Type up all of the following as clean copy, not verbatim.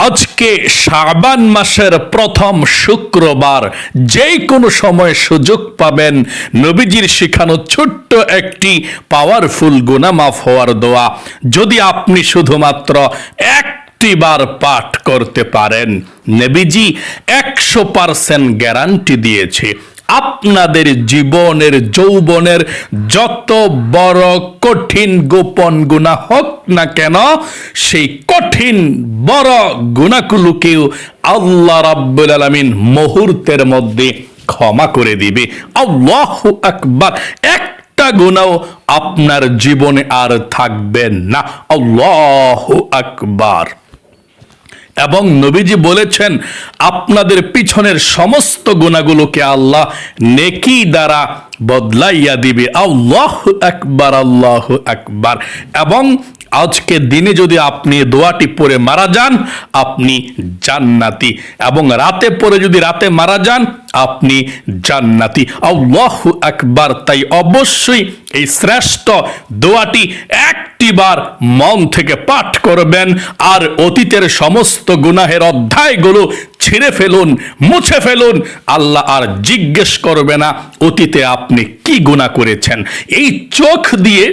আজকে শাবান মাসের প্রথম শুক্রবার, যেই কোনো সময় সুযোগ পাবেন নবীজির শিখানো ছোট্ট একটি পাওয়ারফুল গুনাহ মাফ হওয়ার দোয়া যদি আপনি শুধুমাত্র একটি বার পাঠ করতে পারেন, নবীজি 100% গ্যারান্টি দিয়েছে আপনাদের জীবনের যৌবনের যত বড় কঠিন গোপন গুনাহ হোক না কেন, সেই কঠিন বড় গুনাহগুলোকেও আল্লাহ রাব্বুল আলামিন মুহূর্তের মধ্যে ক্ষমা করে দিবে। আল্লাহু আকবার। একটা গুনাহ আপনার জীবনে আর থাকবে না। আল্লাহু আকবার। এবং নবীজি বলেছেন আপনাদের পিছনের সমস্ত গুনাহগুলোকে আল্লাহ নেকি দ্বারা বদলাইয়া দিবে। আল্লাহু আকবার, আল্লাহু আকবার। এবং আজকে দিনে যদি আপনি দোয়াটি পড়ে মারা যান, আপনি জান্নাতি। এবং রাতে পড়ে যদি রাতে মারা যান, আপনি জান্নাতি। আল্লাহু আকবার। তাই অবশ্যই এই শ্রেষ্ঠ দোয়াটি একটিবার মন থেকে পাঠ করবেন, আর অতীতের সমস্ত গুনাহের অধ্যায়গুলো ছিঁড়ে ফেলুন, মুছে ফেলুন। আল্লাহ আর জিজ্ঞেস করবে না অতীতে আপনি কি গুনাহ করেছেন। এই চোখ দিয়ে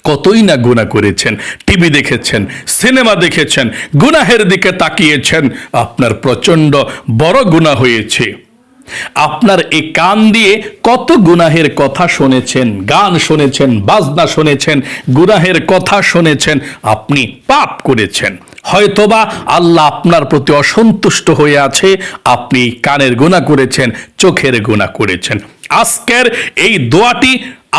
কতই না গুনাহ করেছেন, টিভি দেখেছেন, সিনেমা দেখেছেন, গুনাহের দিকে তাকিয়েছেন, আপনার প্রচন্ড বড় গুনাহ হয়েছে। আপনার এই কান দিয়ে কত গুনাহের কথা শুনেছেন, গান শুনেছেন, বাজনা শুনেছেন, গুনাহের কথা শুনেছেন, আপনি পাপ করেছেন। হয়তোবা আল্লাহ আপনার প্রতি অসন্তুষ্ট হয়ে আছে, আপনি কানের গুনাহ করেছেন, চোখের গুনাহ করেছেন। আজকের এই দোয়াটি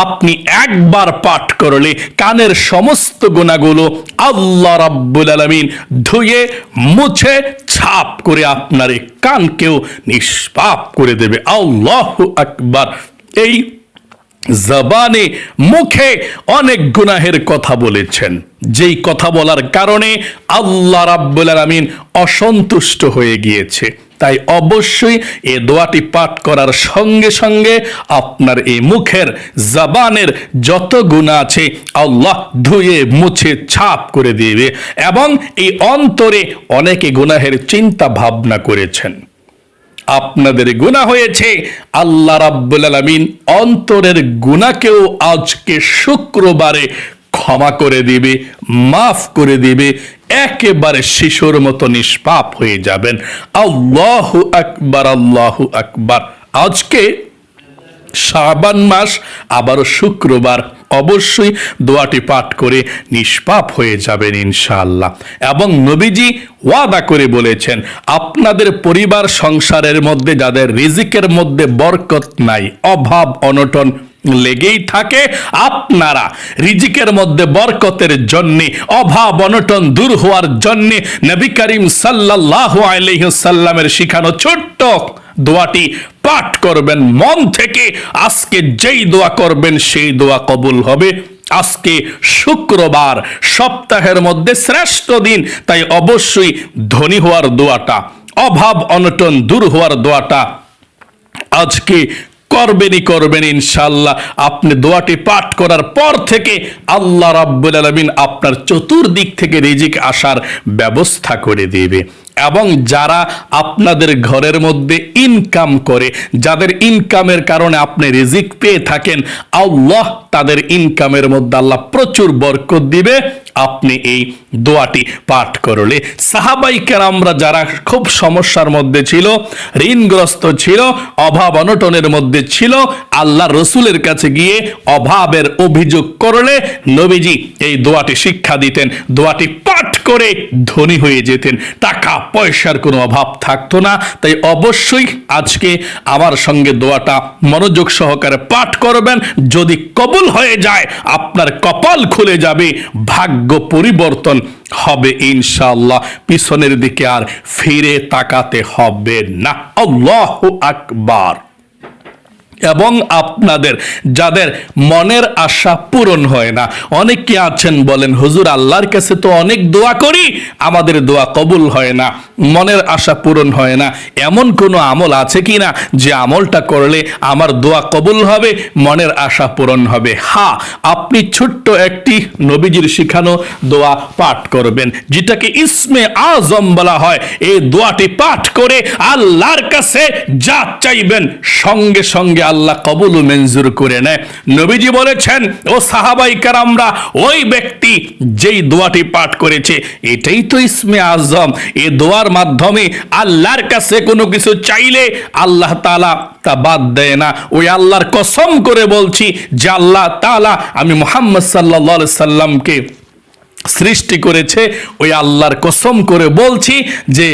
আপনি একবার পাঠ করলে কানের সমস্ত গুনাহগুলো আল্লাহ রাব্বুল আলামিন ধুয়ে মুছে ছাপ করে আপনার এই কানকেও নিষ্পাপ করে দেবে। আল্লাহু আকবার। এই জবানে মুখে অনেক গুনাহের কথা বলেছেন, যেই কথা বলার কারণে আল্লাহ রাব্বুল আলামিন অসন্তুষ্ট হয়ে গিয়েছে। তাই অবশ্যই এই দোয়াটি পাঠ করার সঙ্গে সঙ্গে আপনার এই মুখের জবানের যত গুনাহ আছে আল্লাহ ধুয়ে মুছে ছাপ করে দিবে। এবং এই অন্তরে অনেকে গুনাহের চিন্তা ভাবনা করেছেন, আপনাদের গুনাহ হয়েছে, আল্লাহ রাব্বুল আলামিন অন্তরের গুনাহকেও আজকে শুক্রবারে ক্ষমা করে দিবে, মাফ করে দিবে। একেবারে শিশুর মতো নিষ্পাপ হয়ে যাবেন। আল্লাহু আকবার, আল্লাহু আকবার। আজকে শাবান মাস, আবারও শুক্রবার, অবশ্যই দোয়াটি পাঠ করে নিষ্পাপ হয়ে যাবেন ইনশাআল্লাহ। এবং নবীজি ওয়াদা করে বলেছেন আপনাদের পরিবার সংসারের মধ্যে যাদের রিজিকের মধ্যে বরকত নাই, অভাব অনটন লেগেই থাকে, আপনারা রিজিকের মধ্যে বরকতের জন্য, অভাব অনটন দূর হওয়ার জন্য নবী করিম সাল্লাল্লাহু আলাইহি ওয়াসাল্লামের শিখানো ছোট্ট দোয়াটি পাঠ করবেন মন থেকে। আজকে যেই দোয়া করবেন সেই দোয়া কবুল হবে। আজকে শুক্রবার, সপ্তাহের মধ্যে শ্রেষ্ঠ দিন, তাই অবশ্যই ধনী হওয়ার দোয়াটা, অভাব অনটন দূর হওয়ার দোয়াটা আজকে করবেন ইনশাআল্লাহ। আপনি দোয়াটি পাঠ করার পর থেকে আল্লাহ রাব্বুল আলামিন আপনার চতুর্দিক থেকে রিজিক আসার ব্যবস্থা করে দিবে। এবং যারা আপনাদের ঘরের মধ্যে ইনকাম করে, যাদের ইনকামের কারণে আপনি রিজিক পেয়ে থাকেন, আল্লাহ তাদের ইনকামের মধ্যে আল্লাহ প্রচুর বরকত দিবে আপনি এই দোয়াটি পাঠ করলে। সাহাবায়ে কেরামরা যারা খুব সমস্যার মধ্যে ছিল, ঋণগ্রস্ত ছিল, অভাব অনটনের মধ্যে ছিল, আল্লাহ রসুলের কাছে গিয়ে অভাবের অভিযোগ করলে নবীজি এই দোয়াটি শিক্ষা দিতেন। দোয়াটি পাঠ করে ধনী হয়ে যেতেন, টাকা পয়সার কোনো অভাব থাকতো না। তাই অবশ্যই আজকে আমার সঙ্গে দোয়াটা মনোযোগ সহকারে পাঠ করবেন। যদি কবুল হয়ে যায়, আপনার কপাল খুলে যাবে, ভাগ্য পরিবর্তন হবে ইনশাআল্লাহ। পিছনের দিকে আর ফিরে তাকাতে হবে না। আল্লাহু আকবার। এবং আপনাদের যাদের মনের আশা পূরণ হয় না, অনেকে আছেন বলেন হুজুর আল্লাহর কাছে তো অনেক দোয়া করি, আমাদের দোয়া কবুল হয় না, মনের আশা পূরণ হয় না। এমন কোনো আমল আছে কি না যে আমলটা করলে আমার দোয়া কবুল হবে, মনের আশা পূরণ হবে? হ্যাঁ, আপনি ছোট্ট একটি নবীজির শিখানো দোয়া পাঠ করবেন, যেটাকে ইসমে আজম বলা হয়। এই দোয়াটি পাঠ করে আল্লাহর কাছে যা চাইবেন সঙ্গে সঙ্গে আল্লাহ কবুল ও মঞ্জুর করে নেয়। নবীজি বলেছেন, ও সাহাবাই কেরামরা, ওই ব্যক্তি যেই দোয়াটি পাঠ করেছে এটাই তো ইসমে আজম। এই দোয়ার মাধ্যমে আল্লাহর কাছে কোনো কিছু চাইলে আল্লাহ তাআলা তা বাদ দেয় না। ওই আল্লাহর কসম করে বলছি যে আল্লাহ তাআলা আমি মুহাম্মদ সাল্লাল্লাহু আলাইহি সাল্লামকে সৃষ্টি করেছে, ওই আল্লাহর কসম করে বলছি যে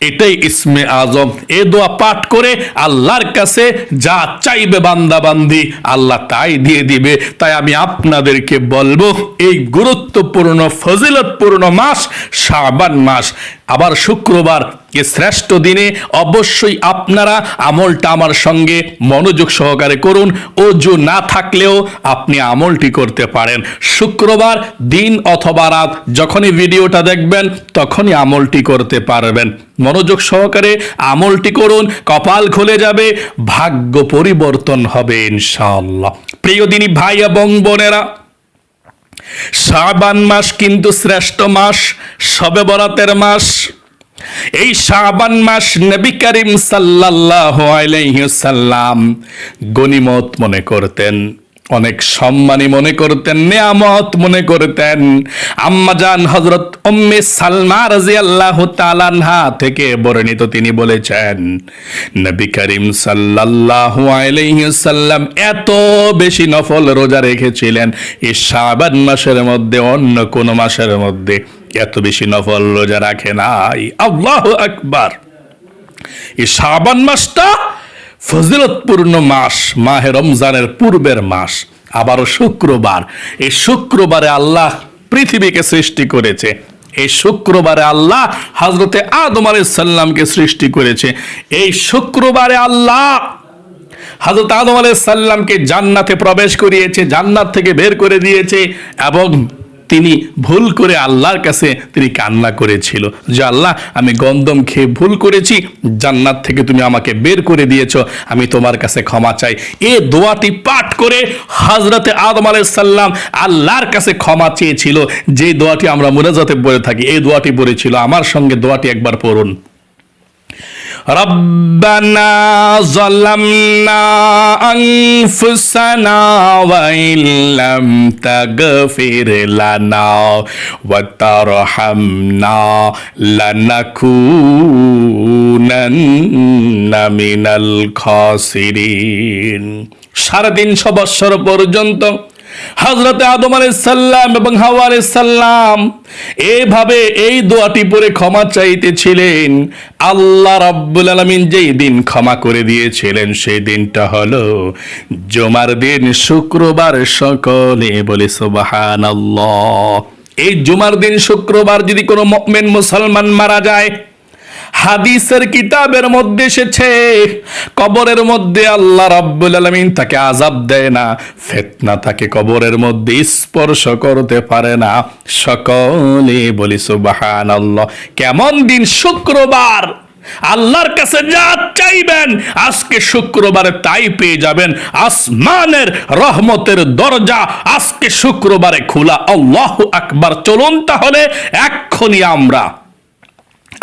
এটাই ইসমে আজম। এ দোয়া পাঠ করে আল্লাহর কাছে যা চাইবে বান্দা বান্দি আল্লাহ তাই দিয়ে দিবে। তাই আমি আপনাদেরকে বলবো, এই গুরুত্বপূর্ণ ফজিলতপূর্ণ মাস শাবান মাস, আবার শুক্রবার, এ শ্রেষ্ঠ দিনে অবশ্যই আপনারা আমলটা আমার সঙ্গে মনোযোগ সহকারে করুন। ওযু না থাকলেও আপনি আমলটি করতে পারেন। শুক্রবার দিন অথবা রাত যখনই ভিডিওটা দেখবেন তখনই আমলটি করতে পারবেন। মনোযোগ সহকারে আমলটি করুন, কপাল খুলে যাবে, ভাগ্য পরিবর্তন হবে ইনশাআল্লাহ। প্রিয় দিনী ভাই এবং বোনেরা, শাবান মাস কিন্তু শ্রেষ্ঠ মাস, শবে বরাতের মাস। এই শাবান মাস নবী করিম সাল্লাল্লাহু আলাইহি ওয়াসাল্লাম গনিমত মনে করতেন, অনেক সম্মানী মনে করতেন, নিয়ামত মনে করতেন। আম্মাজান হযরত উম্মে সালমা রাদিয়াল্লাহু তাআলা আনহা থেকে বর্ণিত, তিনি বলেছেন নবী করিম সাল্লাল্লাহু আলাইহি ওয়াসাল্লাম এত বেশি নফল রোজা রেখেছিলেন এই শাবান মাসের মধ্যে, অন্য কোন মাসের মধ্যে এত বেশি নফল রোজা রাখে নাই। আল্লাহু আকবার। এই শাবান মাসটা ফজিলতপূর্ণ মাস, মাহে রমজানের পূর্বের মাস। আবারও শুক্রবার, এই শুক্রবারে আল্লাহ পৃথিবীকে সৃষ্টি করেছে। এই শুক্রবারে আল্লাহ হযরতে আদম আলাইহিস সালামকে সৃষ্টি করেছে। এই শুক্রবারে আল্লাহ হযরত আদম আলাইহিস সালামকে জান্নাতে প্রবেশ করিয়েছে, জান্নাত থেকে বের করে দিয়েছে, এবং তিনি ভুল করে আল্লাহর কাছে তিনি কান্না করেছিল যে আল্লাহ, আমি গন্ধম খেয়ে ভুল করেছি, জান্নাত থেকে তুমি আমাকে বের করে দিয়েছো, আমি তোমার কাছে ক্ষমা চাই। এই দোয়াটি পাঠ করে হযরতে আদম আলাইহিস সালাম আল্লাহর কাছে ক্ষমা চেয়েছিল। যে দোয়াটি আমরা মুনাজাতে পড়ে থাকি, এই দোয়াটি পড়েছিল। আমার সঙ্গে দোয়াটি একবার পড়ুন। রব্বানা যালামনা আনফুসানা ওয়া ইল্লাম তাগফির লানা ওয়া তারহামনা লানাকুনান্না মিনাল খাসিরিন। 350 বছর পর্যন্ত হযরতে আদম আলাইহিস সালাম এবং হাওয়া আলাইহিস সালাম এইভাবে এই দোয়াটি পড়ে ক্ষমা চাইতেছিলেন। আল্লাহ রাব্বুল আলামিন যেই দিন ক্ষমা করে দিয়েছিলেন সেই দিনটা হলো জুমার দিন, শুক্রবার। সকলে বলে সুবহানাল্লাহ। এই জুমার দিন শুক্রবার যদি কোনো মুমিন মুসলমান মারা যায়, হাদিসের কিতাবের মধ্যে এসেছে কবরের মধ্যে আল্লাহ রাব্বুল আলামিন তাকে আযাব দেয় না, ফিতনা তাকে কবরের মধ্যে স্পর্শ করতে পারে না। সকলে বলি সুবহানাল্লাহ। কেমন দিন? শুক্রবার। আল্লাহর কাছে যা চাইবেন আজকে শুক্রবারে তাই পেয়ে যাবেন। আসমানের রহমতের দরজা আজকে শুক্রবারে খোলা। আল্লাহু আকবার। চলুন তাহলে এক্ষুনি আমরা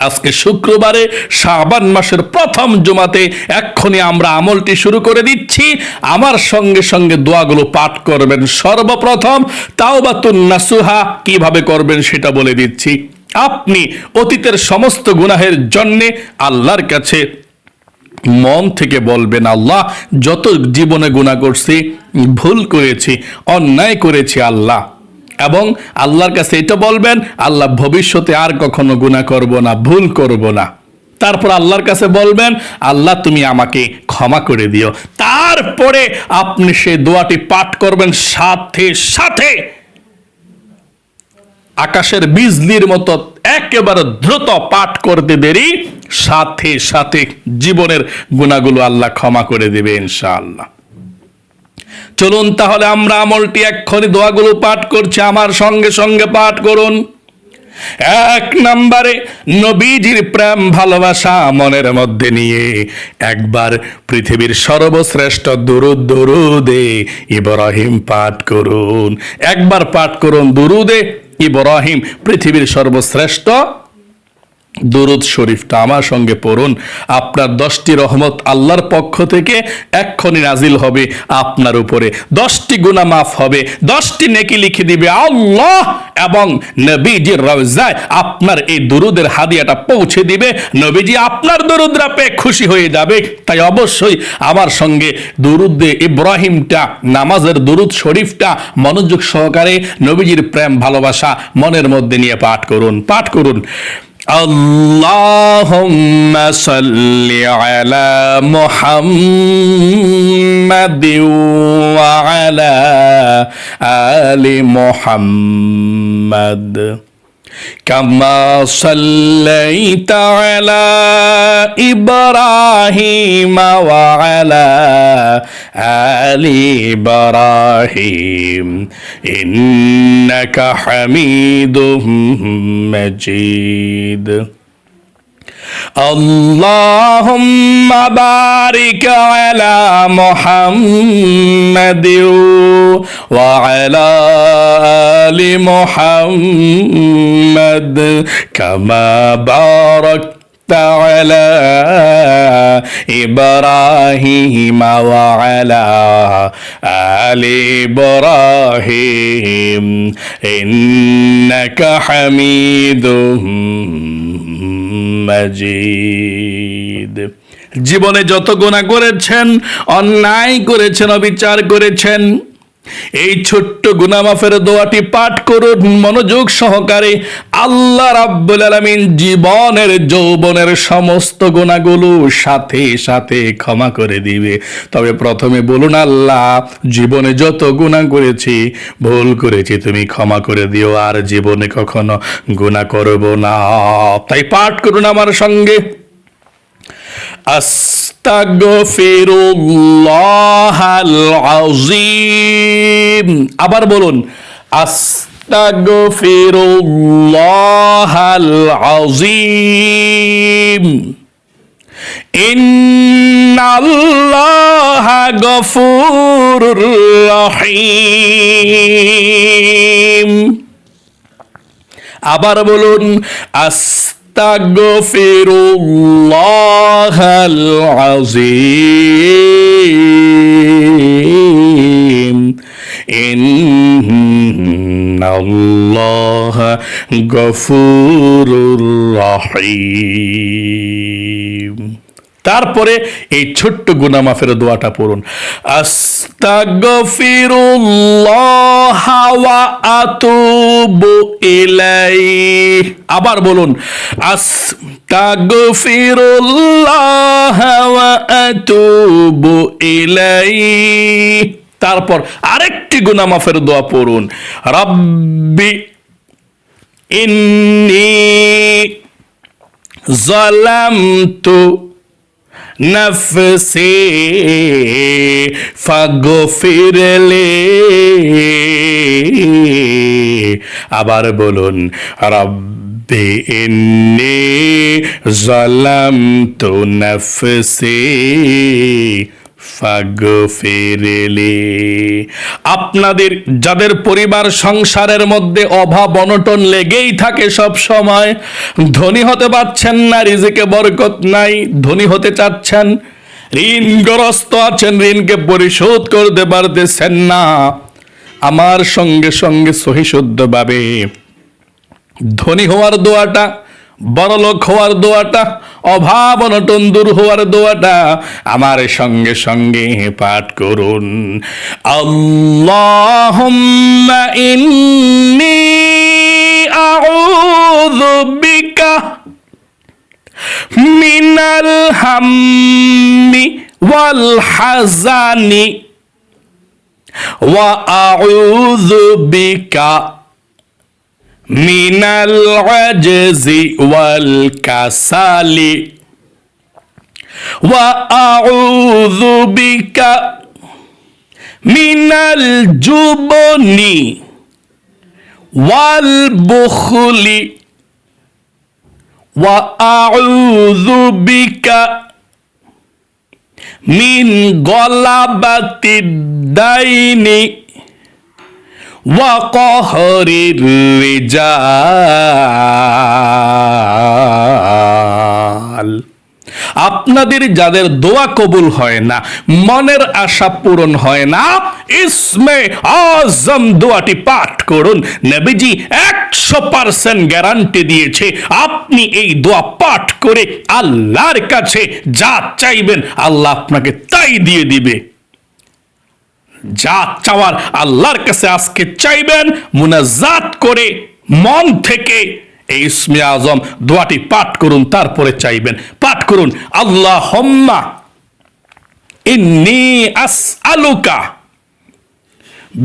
আজকে শুক্রবারে শাবান মাসের প্রথম জুমাতে এক্ষুনি আমরা আমলটি শুরু করে দিচ্ছি। আমার সঙ্গে সঙ্গে দোয়াগুলো পাঠ করবেন। সর্বপ্রথম তাওবাতুন নাসুহা কিভাবে করবেন সেটা বলে দিচ্ছি। আপনি অতীতের সমস্ত গুনাহের জন্যে আল্লাহর কাছে মন থেকে বলবেন, আল্লাহ, যত জীবনে গুনাহ করছি, ভুল করেছি, অন্যায় করেছি আল্লাহ, এবং আল্লাহর কাছে এটা বলবেন, আল্লাহ ভবিষ্যতে আর কখনো গুনাহ করব না, ভুল করব না। তারপর আল্লাহর কাছে বলবেন, আল্লাহ তুমি আমাকে ক্ষমা করে দিও। তারপরে আপনি সেই দোয়াটি পাঠ করবেন। সাথে সাথে আকাশের বিজলির মতো একেবারে দ্রুত পাঠ করতে দেরি, সাথে সাথে জীবনের গুনাহগুলো আল্লাহ ক্ষমা করে দেবে ইনশাআল্লাহ। চলুন তাহলে আমরা আমলটি এক্ষুনি দোয়াগুলো পাঠ করছি, আমার সঙ্গে সঙ্গে পাঠ করুন। 1 নম্বরে নবীজির প্রেম ভালোবাসা মনের মধ্যে নিয়ে একবার পৃথিবীর সর্বশ্রেষ্ঠ দুরুদে ইব্রাহিম পাঠ করুন। একবার পাঠ করুন দুরুদে ইব্রাহিম, পৃথিবীর সর্বশ্রেষ্ঠ দুরুদ শরীফটা আমার সঙ্গে পড়ুন। আপনার 10টি রহমত আল্লাহর পক্ষ থেকে এক্ষুনি নাজিল হবে আপনার উপরে, 10টি গুনাহ মাফ হবে, 10টি নেকি লিখে দিবে আল্লাহ, এবং নবীজির রওজায় আপনার এই দুরুদের হাদিয়াটা পৌঁছে দিবে। নবীজি আপনার দুরুদরা পেয়ে খুশি হয়ে যাবে। তাই অবশ্যই আমার সঙ্গে দুরুদে ইব্রাহিমটা, নামাজের দুরুদ শরীফটা মনোযোগ সহকারে নবীজির প্রেম ভালোবাসা মনের মধ্যে নিয়ে পাঠ করুন। পাঠ করুন। আল্লাহুম্মা সাল্লি আলা মুহাম্মাদিন ওয়া আলা আলি মুহাম্মাদ কামা সাল্লাইতা আলা ইব্রাহিম ওয়া আলা আলি ইব্রাহিম ইন্নাকা হামিদুম মাজিদ। আল্লাহুম্মা বারিক আলা মুহাম্মাদিন ওয়া আলা আলি মুহাম্মাদ কামা বারাকতা আলা ইব্রাহিম ওয়া আলা আলি ইব্রাহিম ইন্নাকা হামিদুম মাজিদ। জীবনে যত গুনাহ করেছেন, অন্যায় করেছেন, অবিচার করেছেন, এই ছোট্ট গুনাহ মাফের দোয়াটি পাঠ করুন মনোযোগ সহকারে। আল্লাহ রাব্বুল আলামিন জীবনের যৌবনের সমস্ত গুনাহগুলো সাথে সাথে ক্ষমা করে দিবে। তবে প্রথমে বলুন, আল্লাহ জীবনে যত গুনাহ করেছি, ভুল করেছি, তুমি ক্ষমা করে দিও, আর জীবনে কখনো গুনাহ করব না। তাই পাঠ করুন আমার সঙ্গে। আস্তাগফিরুল্লাহাল আযীম। আবার বলুন, আস্তাগফিরুল্লাহাল আযীম। ইন্নাল্লাহা গফুরুর রহিম। আবার বলুন, আস্তাগফিরুল্লাহাল আযীম। ইন্নাল্লাহা গফুরুর রহিম। তারপরে এই ছোট্ট গুনাহ মাফের দোয়াটা পড়ুন। আস্তাগফিরুল্লাহ ওয়া আতুবু ইলাইহি। আবার বলুন, আস্তাগফিরুল্লাহ ওয়া আতুবু ইলাইহি। তারপর আরেকটি গুনাহ মাফের দোয়া পড়ুন। রাব্বি ইন্নী যালামতু নফসি ফাগফিরলি। আবার বলুন, রাব্বি ইন্নী যালামতু নফসি ফাগফিরলি। আপনাদের যাদের পরিবার সংসারের মধ্যে অভাব অনটন লেগেই থাকে সব সময়, ধনী হতে পারছেন না, রিজিকে বরকত নাই, ধনী হতে চাচ্ছেন, ঋণগ্রস্ত আছেন, ঋণকে পরিশোধ করতে পারতেছেন না, আমার সঙ্গে সঙ্গে সহিশুদ্ধভাবে ধনী হওয়ার দোয়াটা, বড়লোক হওয়ার দোয়াটা, অভাব অনটন দূর হওয়ার দোয়াটা আমার সঙ্গে সঙ্গে পাঠ করুন। আল্লাহুম্মা ইন্নী আউযু বিকা মিনাল হাম্মি ওয়াল হাযানি ওয়া আউযু বিকা মিনাল আজজি ওয়াল কাসালি ওয়া আউযু বিকা মিনাল জুবনি ওয়াল বুখলি ওয়া আউযু বিকা মিন গলাবাতিদ দাইনি ওয়া কহরির রিজাল। আপনাদের যাদের দোয়া কবুল হয় না, মনের আশা পূরণ হয় না, ইসমে আজম দোয়াটি পাঠ করুন। নবীজি 100% গ্যারান্টি দিয়েছে, আপনি এই দোয়া পাঠ করে আল্লাহর কাছে যা চাইবেন আল্লাহ আপনাকে তাই দিয়ে দিবে। যা চাওয়ার আল্লাহর কাছে আজকে চাইবেন, মুনাজাত করে মন থেকে এই ইসমে আজম দোয়াটি পাঠ করুন, তারপরে চাইবেন। পাঠ করুন, আল্লাহুম্মা ইন্নী আসআলুকা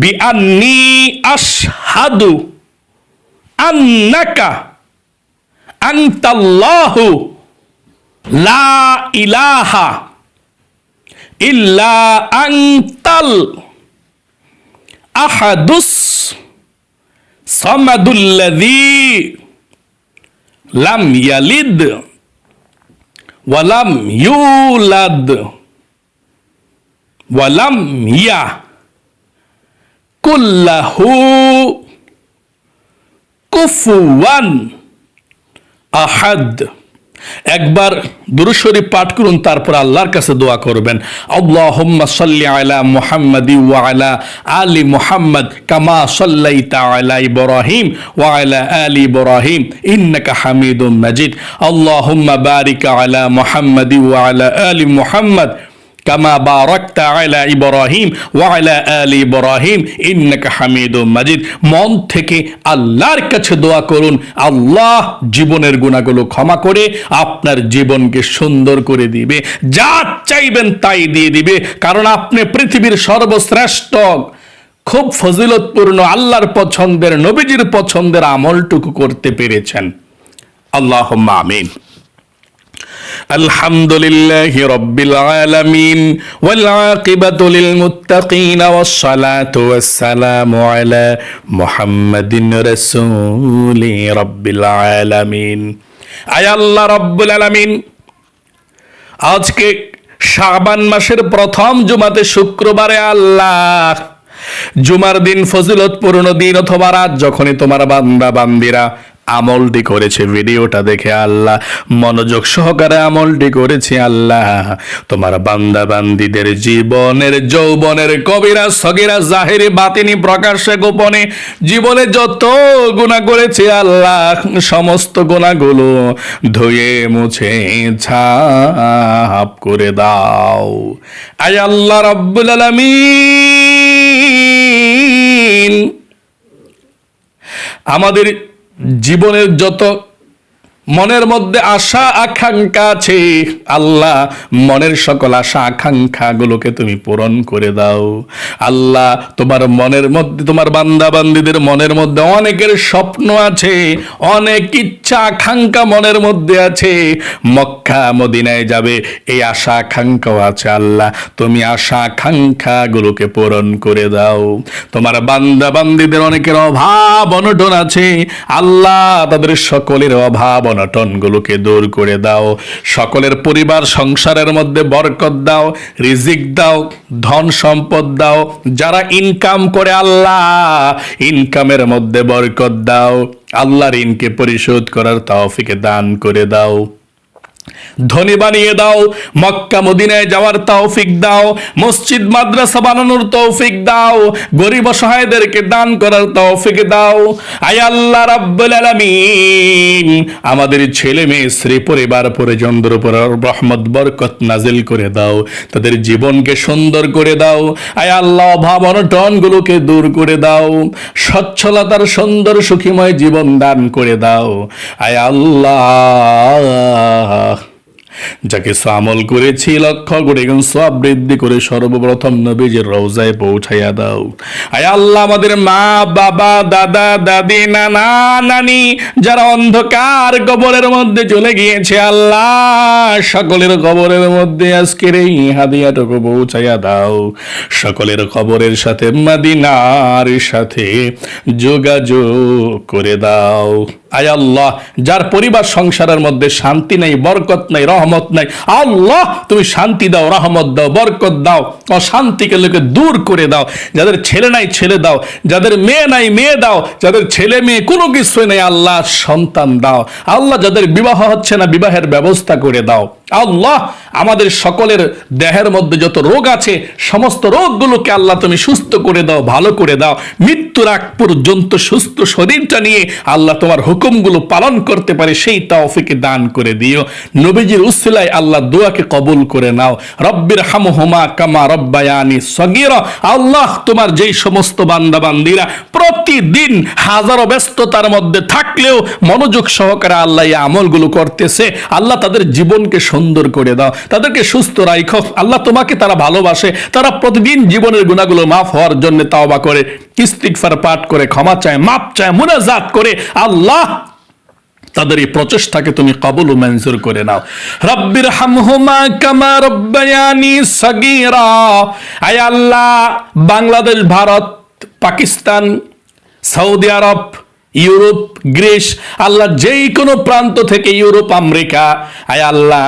বিআন্নী আশহাদু আন্নাকা আনতাল্লাহু লা ইলাহা ইল্লা আনতাল আহাদুস সামাদুল্লাযী লাম ইয়ালিদ ওয়ালাম ইউলাদ ওয়ালাম ইয়াকুল লাহু কুফুয়ান আহাদ। একবার দুরূদ শরীফ পাঠ করুন, তারপর আল্লাহর কাছে দোয়া করবেন। আল্লাহুম্মা সাল্লি আলা মুহাম্মাদি ওয়া আলা আলি মুহাম্মাদ কামা সাল্লাইতা আলা ইব্রাহিম ওয়া আলা আলি ইব্রাহিম ইন্নাকা হামিদুম মাজিদ। আল্লাহুম্মা বারিক আলা মুহাম্মাদি ওয়া আলা আলি মুহাম্মাদ কামা বারাকতা আলা ইব্রাহিম ওয়া আলা আলি ইব্রাহিম ইন্নাকা হামিদুম মাজিদ। মন থেকে আল্লাহর কাছে দোয়া করুন, আল্লাহ জীবনের গুনাহগুলো ক্ষমা করে আপনার জীবনকে সুন্দর করে দিবে। যা চাইবেন তাই দিয়ে দিবে, কারণ আপনি পৃথিবীর সর্বশ্রেষ্ঠ, খুব ফজিলতপূর্ণ, আল্লাহর পছন্দের, নবীজির পছন্দের আমলটুকু করতে পেরেছেন। আল্লাহুম্মা আমিন। আলহামদুলিল্লাহি রাব্বিল আলামিন ওয়াল আকিবাতু লিল মুত্তাকিন ওয়াস সালাতু ওয়াস সালামু আলা মুহাম্মাদিন রাসূলি রাব্বিল আলামিন। আয় আল্লাহ রাব্বুল আলামিন, আজকে শাবান মাসের প্রথম জুমাতে, শুক্রবারে আল্লাহ, জুমার দিন ফজিলতপূর্ণ দিন অথবা রাত, যখনই তোমার বান্দা বান্দিরা আমলটি করেছে, ভিডিওটা দেখে আল্লাহ মনোযোগ সহকারে আমলটি করেছে, আল্লাহ তোমার বান্দা বান্দিদের জীবনের, যৌবনের, কবিরা সগীরা, জাহিরি বাতিনি, প্রকাশ্যে গোপনে জীবনে যত গুনাহ করেছে আল্লাহ, সমস্ত গুনাহগুলো ধুয়ে মুছে ছাপ করে দাও। আয় আল্লাহ রাব্বুল আলামিন, আমাদের জীবনের যত মনের মধ্যে আশা আকাঙ্ক্ষা আছে আল্লাহ, মনের সকল আশা আকাঙ্ক্ষা গুলোকে তুমি পূরণ করে দাও। আল্লাহ তোমার মনের মধ্যে, তোমার বান্দা বান্দীদের মনের মধ্যে অনেকের স্বপ্ন আছে, অনেক ইচ্ছা আকাঙ্ক্ষা মনের মধ্যে আছে, মক্কা মদিনায় যাবে এই আশা আকাঙ্ক্ষাও আছে। আল্লাহ তুমি আশা আকাঙ্ক্ষা গুলোকে পূরণ করে দাও। তোমার বান্দা বান্দীদের অনেকের অভাব অনটন আছে আল্লাহ, তাদের সকলের অভাব অনটন গুলোকে দূর করে দাও। সকলের পরিবার সংসারের মধ্যে বরকত দাও, রিজিক দাও, ধন সম্পদ দাও। যারা ইনকাম করে আল্লাহ, ইনকামের মধ্যে বরকত দাও। আল্লাহর ঋণকে পরিশোধ করার তৌফিক দান করে দাও, ধনী বানিয়ে দাও, মক্কা মদিনায় যাওয়ার তৌফিক দাও, মসজিদ মাদ্রাসা বানানোর তৌফিক দাও, গরিব অসহায়দেরকে দান করার তৌফিক দাও। আয় আল্লাহ রাব্বুল আলামিন, আমাদের ছেলে মেয়ে, স্ত্রী, পরিবার, পরিজনদের উপর রহমত বরকত নাজিল করে দাও, তাদের জীবনকে সুন্দর করে দাও। আয় আল্লাহ অভাব অনটন গুলোকে দূর করে দাও, সচ্ছলতার সুন্দর সুখীময় জীবন দান করে দাও। আয় আল্লাহ যাকে আমল করেছি লক্ষ করে গুণ সওয়াব বৃদ্ধি করে সর্বপ্রথম নবীজির রওজায় পৌঁছাইয়া দাও। আয় আল্লাহ, আমাদের মা বাবা দাদা দাদি নানা নানি যারা অন্ধকার কবরের মধ্যে চলে গিয়েছে আল্লাহ, সকলের কবরের মধ্যে আজকের এই হাদিয়াটুকু পৌঁছাইয়া দাও। সকলের কবরের সাথে মদিনার সাথে যোগাযোগ করে দাও। আয় আল্লাহ, যার পরিবার সংসারের মধ্যে শান্তি নেই, বরকত নেই, রহমত নাই, আল্লাহ তুমি শান্তি দাও, রহমত দাও, বরকত দাও, অশান্তিকে লোকে দূর করে দাও। যাদের ছেলে নাই ছেলে দাও, যাদের মেয়ে নাই মেয়ে দাও, যাদের ছেলে মেয়ে কোনো কিছুই নেই আল্লাহ সন্তান দাও। আল্লাহ, যাদের বিবাহ হচ্ছে না বিবাহের ব্যবস্থা করে দাও। আল্লাহ, আমাদের সকলের দেহের মধ্যে যত রোগ আছে সমস্ত রোগগুলোকে আল্লাহ তুমি সুস্থ করে দাও, ভালো করে দাও। মৃত্যুর আগ পর্যন্ত সুস্থ শরীরটা নিয়ে আল্লাহ তোমার হুকুমগুলো পালন করতে পারে সেই তৌফিক দান করে দিও। নবীজির উসিলায় আল্লাহ দোয়াকে কবুল করে নাও। রব্বির হামহুমা কামা রব্বায়ানি সগীরা। আল্লাহ, তোমার যেই সমস্ত বান্দা বান্দিরা প্রতিদিন হাজারো ব্যস্ততার মধ্যে থাকলেও মনোযোগ সহকারে আল্লাহ এই আমলগুলো করতেছে, আল্লাহ তাদের জীবনকে সুন্দর করে দাও, তাদেরকে সুস্থ রাখো। আল্লাহ, তোমাকে তারা ভালোবাসে, তারা প্রতিদিন জীবনের গুনাহগুলো মাফ হওয়ার জন্য তাওবা করে, ইস্তিগফার পাঠ করে, ক্ষমা চায়, মাপ চায়, মুনাজাত করে। আল্লাহ, তাদের এই প্রচেষ্টাকে তুমি কবুল ও মঞ্জুর করে নাও। রব্বির হামহুমা কামা রব্বায়ানি সগীরা। আয় আল্লাহ, বাংলাদেশ, ভারত, পাকিস্তান, সৌদি আরব, ইউরোপ, গ্রিস, আল্লাহ যেই কোনো প্রান্ত থেকে, ইউরোপ, আমেরিকা, আয় আল্লাহ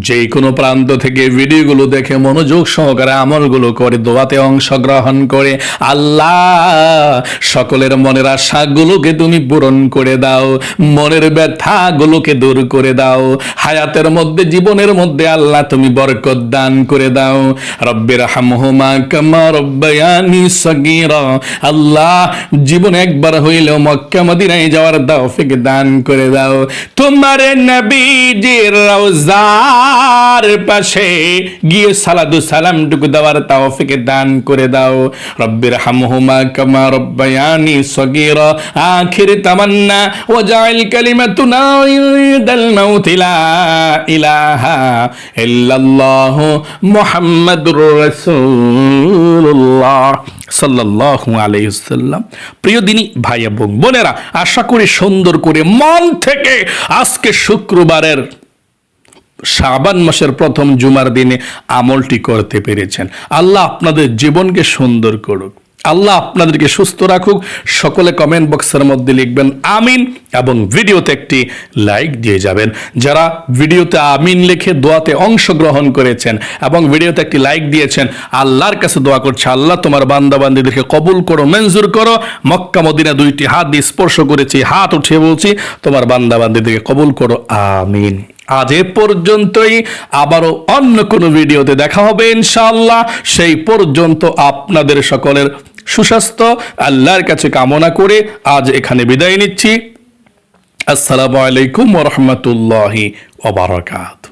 যেই কোনো প্রান্ত থেকে ভিডিওগুলো দেখে মনোযোগ সহকারে আমলগুলো করে দোয়াতে অংশগ্রহণ করে আল্লাহ সকলের মনের আশাগুলোকে তুমি পূরণ করে দাও, মনের ব্যথাগুলোকে দূর করে দাও, হায়াতের মধ্যে জীবনের মধ্যে আল্লাহ তুমি বরকত দান করে দাও। রব্বির হামহুমা কামা রব্বায়ানি সগীরা। আল্লাহ, জীবনে একবার হইলেও মক্কা মদিনায় যাওয়ার তৌফিক দান করে দাও। তোমার নবীজির রওজার পাশে গিয়ে সালাতু সালামটুকু দেওয়ার তৌফিক দান করে দাও। রব্বির হামহুমা কামা রব্বায়ানি সগীরা। আখির তামান্না ওয়াজআল কালিমাতুনা ইনদাল মাউত লা ইলাহা ইল্লাল্লাহু মুহাম্মাদুর রাসূলুল্লাহ সাল্লাল্লাহু আলাইহি ওয়াসাল্লাম। প্রিয় দিনী ভাই এবং বোনেরা, আশা করি সুন্দর করে মন থেকে আজকে শুক্রবারের শাবান মাসের প্রথম জুমার দিনে আমলটি করতে পেরেছেন। আল্লাহ আপনাদের জীবনকে সুন্দর করুক, আল্লাহ আপনাদেরকে সুস্থ রাখুক। সকলে কমেন্ট বক্সের মধ্যে লিখবেন আমিন এবং ভিডিওতে একটি লাইক দিয়ে যাবেন। যারা ভিডিওতে আমিন লিখে দোয়াতে অংশগ্রহণ করেছেন এবং ভিডিওতে একটি লাইক দিয়েছেন, আল্লাহর কাছে দোয়া করছে, আল্লাহ তোমার বান্দা বান্দীদেরকে কবুল করো, মঞ্জুর করো। মক্কা মদিনা দুইটি হাত দিয়ে স্পর্শ করেছি, হাত উঠিয়ে বলছি তোমার বান্দা বান্দীদেরকে কবুল করো, আমিন। আজ এ পর্যন্তই, আবারও অন্য কোনো ভিডিওতে দেখা হবে ইনশাআল্লাহ। সেই পর্যন্ত আপনাদের সকলের সুস্বাস্থ্য আল্লাহর কাছে কামনা করে আজ এখানে বিদায় নিচ্ছি। আসসালামু আলাইকুম ওয়া রাহমাতুল্লাহি ওয়া বারাকাতুহু।